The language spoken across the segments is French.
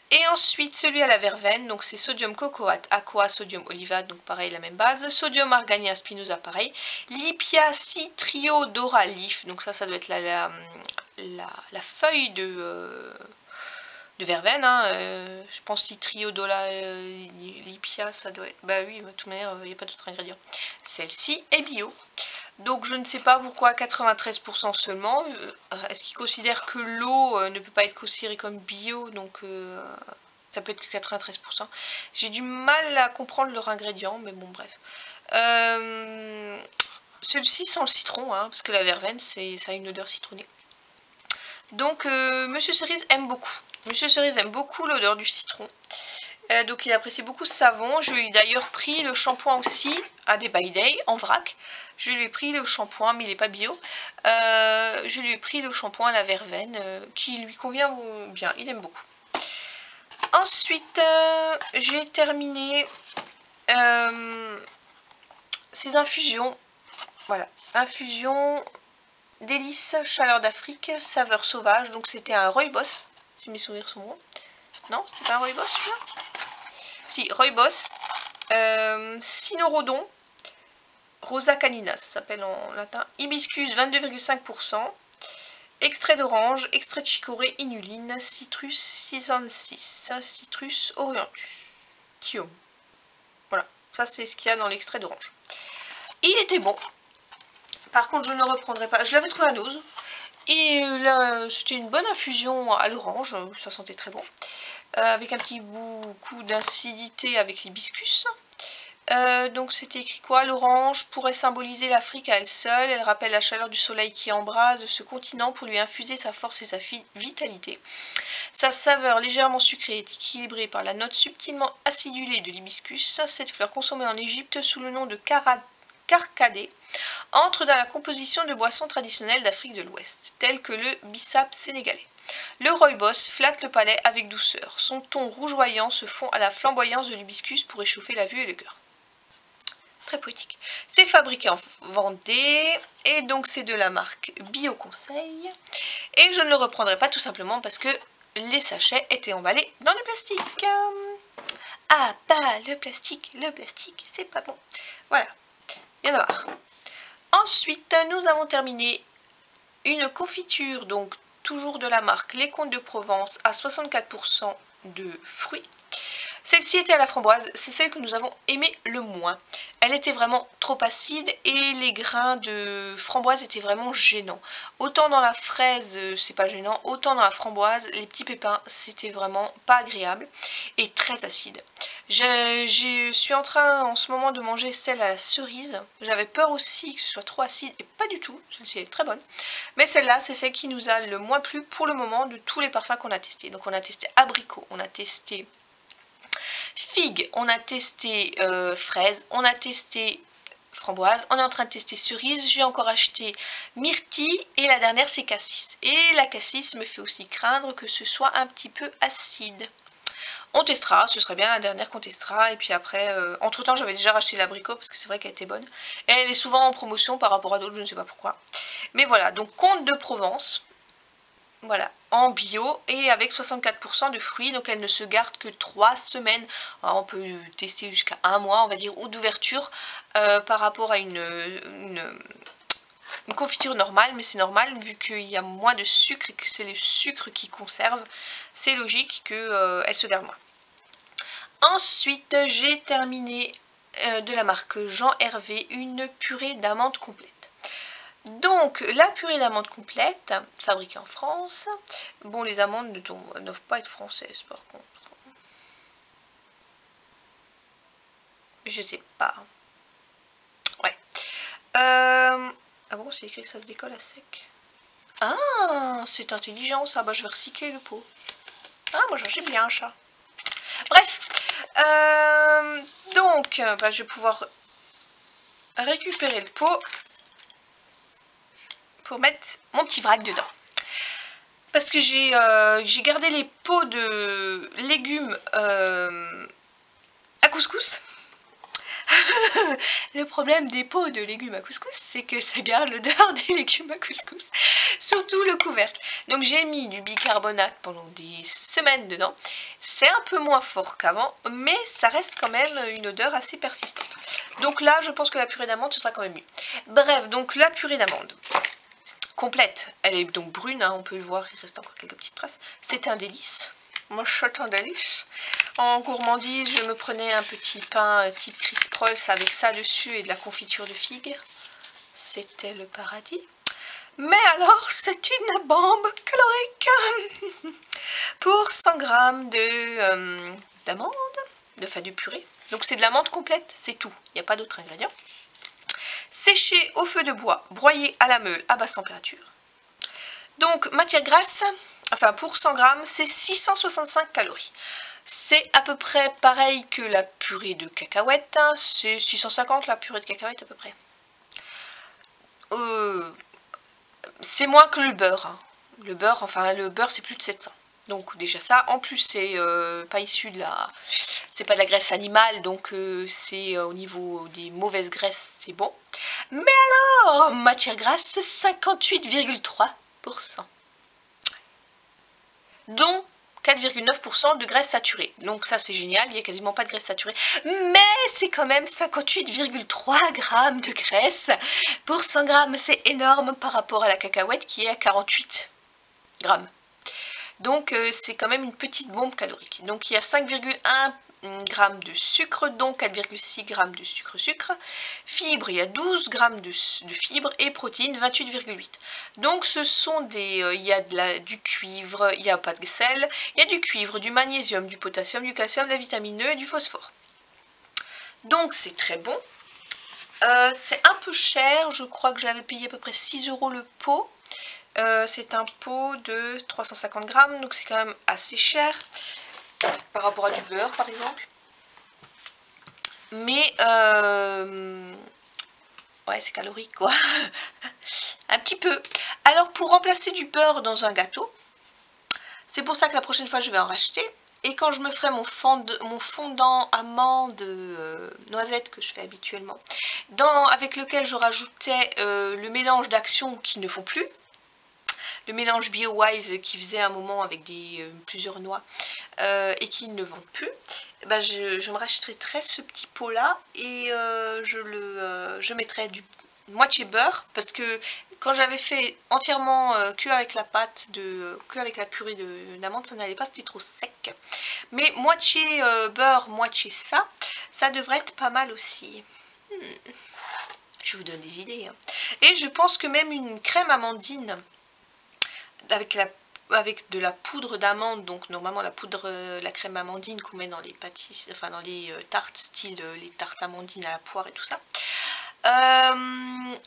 Et ensuite, celui à la verveine, donc c'est sodium cocoate, aqua, sodium olivate, donc pareil, la même base. Sodium argania spinosa, pareil. Lipia citriodora leaf, donc ça doit être la feuille de verveine. Hein, je pense citriodora lipia, ça doit être... Bah oui, de toute manière, il n'y a pas d'autres ingrédients. Celle-ci est bio. Donc je ne sais pas pourquoi 93% seulement. Est-ce qu'ils considèrent que l'eau ne peut pas être considérée comme bio, donc ça peut être que 93%. J'ai du mal à comprendre leurs ingrédients, mais bon bref. Celui-ci sent le citron, hein, parce que la verveine, ça a une odeur citronnée. Donc Monsieur Cerise aime beaucoup. Monsieur Cerise aime beaucoup l'odeur du citron. Donc il apprécie beaucoup ce savon. Je lui ai d'ailleurs pris le shampoing aussi à des By Day en vrac. Je lui ai pris le shampoing, mais il n'est pas bio. Je lui ai pris le shampoing à la verveine qui lui convient bien. Il aime beaucoup. Ensuite, j'ai terminé ces infusions. Voilà, infusion délices, chaleur d'Afrique, saveur sauvage. Donc c'était un Rooibos, si mes souvenirs sont bons. Non, c'était pas un Rooibos celui-là? Si, Rooibos. Cynorrhodon, Rosa canina, ça s'appelle en latin. Hibiscus 22,5%. Extrait d'orange, extrait de chicorée, inuline, citrus 606, citrus orientum. Voilà, ça c'est ce qu'il y a dans l'extrait d'orange. Il était bon. Par contre, je ne le reprendrai pas. Je l'avais trouvé à Nose. Et là, c'était une bonne infusion à l'orange. Ça sentait très bon. Avec un petit coup d'incidité avec l'hibiscus. Donc c'était écrit quoi? L'orange pourrait symboliser l'Afrique à elle seule. Elle rappelle la chaleur du soleil qui embrase ce continent pour lui infuser sa force et sa vitalité. Sa saveur légèrement sucrée est équilibrée par la note subtilement acidulée de l'hibiscus. Cette fleur consommée en Égypte sous le nom de carcadé entre dans la composition de boissons traditionnelles d'Afrique de l'Ouest, telles que le bissap sénégalais. Le Rooibos flatte le palais avec douceur. Son ton rougeoyant se fond à la flamboyance de l'hibiscus pour réchauffer la vue et le cœur. Très poétique. C'est fabriqué en Vendée et donc c'est de la marque Bio Conseil. Et je ne le reprendrai pas tout simplement parce que les sachets étaient emballés dans le plastique. Ah bah le plastique, c'est pas bon. Voilà, il y en a marre. Ensuite, nous avons terminé une confiture, donc toujours de la marque Les Comtes de Provence à 64% de fruits. Celle-ci était à la framboise, c'est celle que nous avons aimé le moins. Elle était vraiment trop acide et les grains de framboise étaient vraiment gênants. Autant dans la fraise, c'est pas gênant, autant dans la framboise, les petits pépins, c'était vraiment pas agréable et très acide. Je suis en train en ce moment de manger celle à la cerise. J'avais peur aussi que ce soit trop acide et pas du tout, celle-ci est très bonne. Mais celle-là, c'est celle qui nous a le moins plu pour le moment de tous les parfums qu'on a testés. Donc on a testé abricot, on a testé figue, on a testé fraise, on a testé framboise, on est en train de tester cerise, j'ai encore acheté myrtille et la dernière c'est cassis. Et la cassis me fait aussi craindre que ce soit un petit peu acide. On testera, ce serait bien la dernière qu'on testera. Et puis après, entre temps j'avais déjà racheté l'abricot parce que c'est vrai qu'elle était bonne. Et elle est souvent en promotion par rapport à d'autres, je ne sais pas pourquoi. Mais voilà, donc Comte de Provence. Voilà, en bio et avec 64% de fruits, donc elle ne se garde que 3 semaines. Alors on peut tester jusqu'à 1 mois, on va dire, ou d'ouverture par rapport à une confiture normale, mais c'est normal vu qu'il y a moins de sucre et que c'est le sucre qui conserve, c'est logique qu'elle se garde moins. Ensuite, j'ai terminé de la marque Jean Hervé une purée d'amandes complète. Donc, la purée d'amandes complète, fabriquée en France. Bon, les amandes ne doivent pas être françaises, par contre. Je sais pas. Ouais. Ah bon, c'est écrit que ça se décolle à sec. Ah, c'est intelligent, ça. Bah, je vais recycler le pot. Ah, moi, j'ai bien un chat. Bref. Donc, bah, je vais pouvoir récupérer le pot pour mettre mon petit vrac dedans. Parce que j'ai gardé les pots de légumes à couscous. Le problème des pots de légumes à couscous, c'est que ça garde l'odeur des légumes à couscous, surtout le couvercle. Donc j'ai mis du bicarbonate pendant des semaines dedans. C'est un peu moins fort qu'avant, mais ça reste quand même une odeur assez persistante. Donc là, je pense que la purée d'amande, ce sera quand même mieux. Bref, donc la purée d'amande complète, elle est donc brune, hein, on peut le voir, il reste encore quelques petites traces. C'est un délice. Moi, je suis un délice. En gourmandise, je me prenais un petit pain type Chris Preuls avec ça dessus et de la confiture de figues. C'était le paradis. Mais alors, c'est une bombe calorique pour 100 g d'amande, de purée. Donc c'est de l'amande complète, c'est tout. Il n'y a pas d'autres ingrédients. Séché au feu de bois, broyé à la meule à basse température. Donc matière grasse, enfin pour 100 g, c'est 665 calories. C'est à peu près pareil que la purée de cacahuètes, hein. C'est 650 la purée de cacahuètes à peu près. C'est moins que le beurre, hein. Le beurre c'est plus de 700. Donc déjà ça, en plus c'est pas issu de la... C'est pas de la graisse animale, donc c'est au niveau des mauvaises graisses, c'est bon. Mais alors, matière grasse, 58,3%. Dont 4,9% de graisse saturée. Donc ça c'est génial, il n'y a quasiment pas de graisse saturée. Mais c'est quand même 58,3 g de graisse. Pour 100 g, c'est énorme par rapport à la cacahuète qui est à 48 g. Donc c'est quand même une petite bombe calorique. Donc il y a 5,1 g de sucre, donc 4,6 g de sucre. Fibre, il y a 12 g de fibres et protéines, 28,8. Donc ce sont des... il y a du cuivre, il n'y a pas de sel, il y a du cuivre, du magnésium, du potassium, du calcium, de la vitamine E et du phosphore. Donc c'est très bon. C'est un peu cher, je crois que j'avais payé à peu près 6 € le pot. C'est un pot de 350 g, donc c'est quand même assez cher par rapport à du beurre par exemple. Mais ouais, c'est calorique quoi. Un petit peu. Alors pour remplacer du beurre dans un gâteau, c'est pour ça que la prochaine fois je vais en racheter. Et quand je me ferai mon fondant amande noisette que je fais habituellement, avec lequel je rajoutais le mélange d'actions qui ne font plus, le mélange BioWise qui faisait un moment avec plusieurs noix et qui ne vendent plus, bah je me rachèterai ce petit pot là et je mettrai du moitié beurre, parce que quand j'avais fait entièrement que avec la pâte, que avec la purée d'amande, ça n'allait pas, c'était trop sec. Mais moitié beurre, moitié ça devrait être pas mal aussi. Je vous donne des idées. Hein. Et je pense que même une crème amandine avec de la poudre d'amande, donc normalement la crème amandine qu'on met dans les pâtisseries, enfin dans les tartes, style les tartes amandines à la poire et tout ça.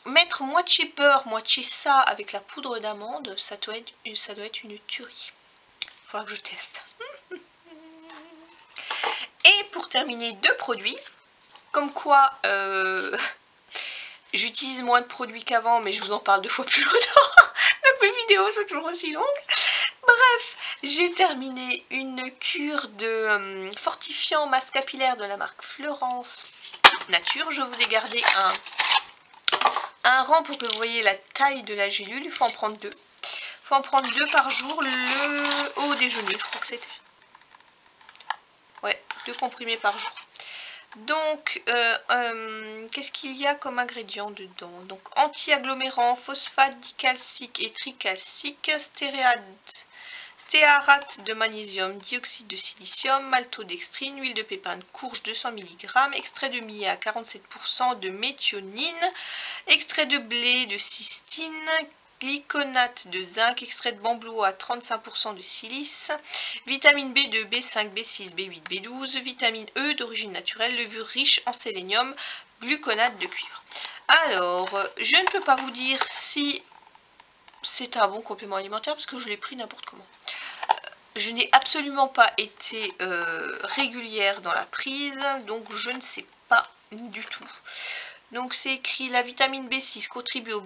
Mettre moitié beurre, moitié ça avec la poudre d'amande, ça doit être une tuerie. Il faudra que je teste. Et pour terminer, 2 produits. Comme quoi, j'utilise moins de produits qu'avant, mais je vous en parle 2 fois plus longtemps. Donc mes vidéos sont toujours aussi longues. Bref, j'ai terminé une cure de fortifiant masse capillaire de la marque Fleurance Nature. Je vous ai gardé un rang pour que vous voyez la taille de la gélule. Il faut en prendre 2. Il faut en prendre 2 par jour au déjeuner, je crois que c'était. Ouais, 2 comprimés par jour. Donc, qu'est-ce qu'il y a comme ingrédients dedans? Donc, anti-agglomérant, phosphate dicalcique et tricalcique, stéarate de magnésium, dioxyde de silicium, maltodextrine, huile de pépin de courge 200 mg, extrait de millet à 47%, de méthionine, extrait de blé de cystine, glyconate de zinc, extrait de bambou à 35% de silice, vitamine B2, B5, B6, B8, B12, vitamine E d'origine naturelle, levure riche en sélénium, gluconate de cuivre. Alors, je ne peux pas vous dire si c'est un bon complément alimentaire parce que je l'ai pris n'importe comment. Je n'ai absolument pas été régulière dans la prise, donc je ne sais pas du tout. Donc c'est écrit: la vitamine B6 contribue au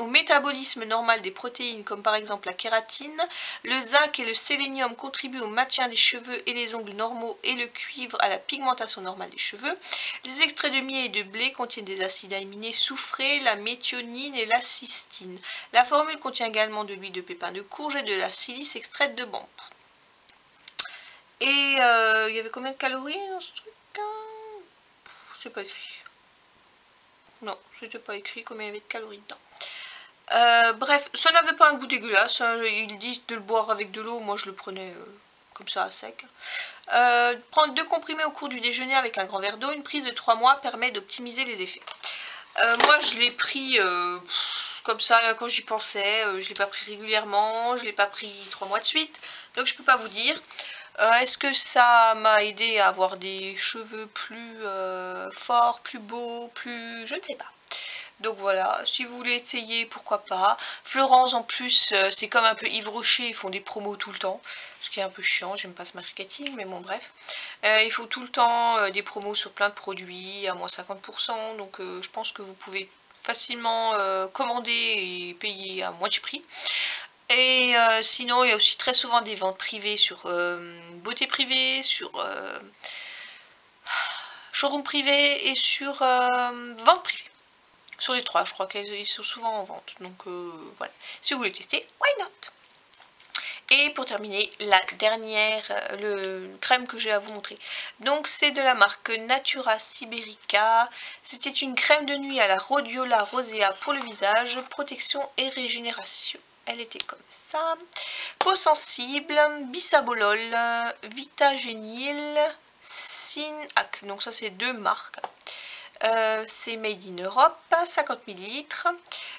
métabolisme normal des protéines comme par exemple la kératine. Le zinc et le sélénium contribuent au maintien des cheveux et les ongles normaux et le cuivre à la pigmentation normale des cheveux. Les extraits de millet et de blé contiennent des acides aminés soufrés, la méthionine et la cystine. La formule contient également de l'huile de pépins de courge et de la silice extraite de bambou. Et il y avait combien de calories dans ce truc? C'est pas écrit. Non, c'était pas écrit combien il y avait de calories dedans. Bref, ça n'avait pas un goût dégueulasse. Ils disent de le boire avec de l'eau. Moi, je le prenais comme ça à sec. Prendre 2 comprimés au cours du déjeuner avec un grand verre d'eau. Une prise de 3 mois permet d'optimiser les effets. Moi, je l'ai pris comme ça quand j'y pensais. Je ne l'ai pas pris régulièrement. Je ne l'ai pas pris 3 mois de suite. Donc, je peux pas vous dire. Est-ce que ça m'a aidé à avoir des cheveux plus forts, plus beaux, plus... Je ne sais pas. Donc voilà, si vous voulez essayer, pourquoi pas. Florence en plus, c'est comme un peu Yves Rocher, ils font des promos tout le temps. Ce qui est un peu chiant, j'aime pas ce marketing, mais bon bref. Il faut tout le temps des promos sur plein de produits, à moins 50%. Donc je pense que vous pouvez facilement commander et payer à moitié prix. Et sinon, il y a aussi très souvent des ventes privées sur beauté privée, sur showroom privé et sur vente privée. Sur les 3, je crois qu'ils sont souvent en vente. Donc voilà, si vous voulez tester, why not? Et pour terminer, la dernière crème que j'ai à vous montrer. Donc c'est de la marque Natura Siberica. C'était une crème de nuit à la rhodiola rosea pour le visage, protection et régénération. Elle était comme ça. Peau sensible, bisabolol, Vitagénil, Sinac. Donc ça c'est 2 marques. C'est made in Europe, 50 ml.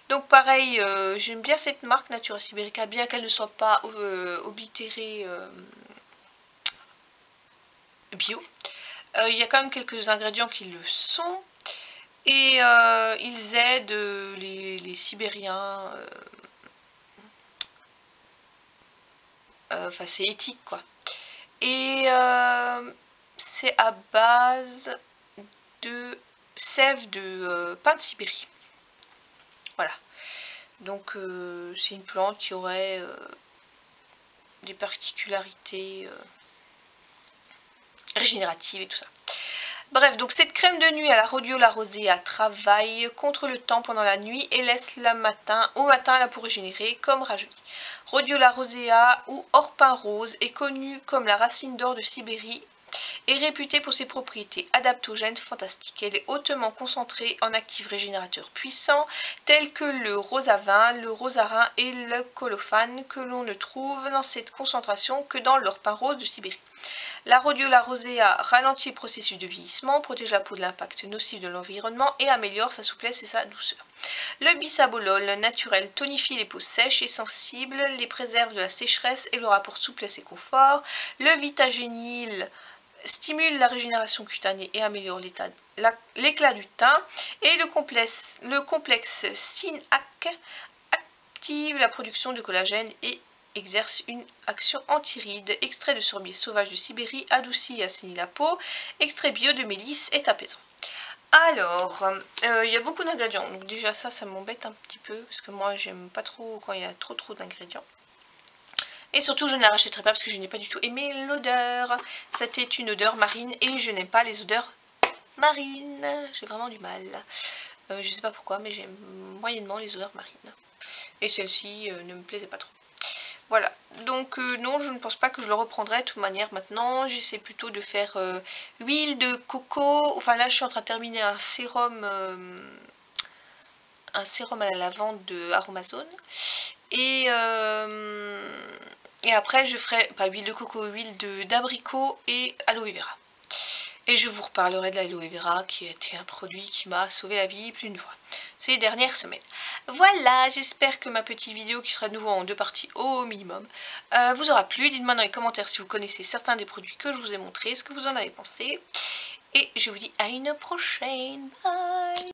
Donc pareil, j'aime bien cette marque Natura Siberica, bien qu'elle ne soit pas oblitérée bio. Il y a quand même quelques ingrédients qui le sont. Et ils aident les Sibériens. Enfin, c'est éthique, quoi. Et c'est à base de sève de pin de Sibérie. Voilà. Donc c'est une plante qui aurait des particularités régénératives et tout ça. Bref, donc cette crème de nuit à la rhodiola rosea travaille contre le temps pendant la nuit et laisse au matin la peau régénérée comme rajeunie. Rhodiola rosea ou orpin rose est connue comme la racine d'or de Sibérie et réputée pour ses propriétés adaptogènes fantastiques. Elle est hautement concentrée en actifs régénérateurs puissants tels que le rosavin, le rosarin et le colophane que l'on ne trouve dans cette concentration que dans l'orpin rose de Sibérie. La rhodiola rosea ralentit le processus de vieillissement, protège la peau de l'impact nocif de l'environnement et améliore sa souplesse et sa douceur. Le bisabolol naturel tonifie les peaux sèches et sensibles, les préserve de la sécheresse et leur apporte souplesse et confort. Le vitagénil stimule la régénération cutanée et améliore l'éclat du teint. Et le complexe SINAC active la production de collagène et exerce une action anti-rides. Extrait de sorbier sauvage de Sibérie adoucit et assainit la peau. Extrait bio de mélisse est apaisant. Alors, il y a beaucoup d'ingrédients. Donc déjà ça m'embête un petit peu parce que moi j'aime pas trop quand il y a trop d'ingrédients. Et surtout je ne la rachèterai pas parce que je n'ai pas du tout aimé l'odeur. C'était une odeur marine et je n'aime pas les odeurs marines. J'ai vraiment du mal. Je sais pas pourquoi mais j'aime moyennement les odeurs marines. Et celle-ci ne me plaisait pas trop. Voilà, donc non, je ne pense pas que je le reprendrai de toute manière maintenant. J'essaie plutôt de faire huile de coco. Enfin là, je suis en train de terminer un sérum à la lavande de Aromazone. Et après, je ferai, pas huile de coco, huile d'abricot et aloe vera. Et je vous reparlerai de l'aloe vera qui était un produit qui m'a sauvé la vie plus d'une fois ces dernières semaines. Voilà, j'espère que ma petite vidéo qui sera de nouveau en 2 parties au minimum vous aura plu. Dites-moi dans les commentaires si vous connaissez certains des produits que je vous ai montrés, ce que vous en avez pensé. Et je vous dis à une prochaine. Bye!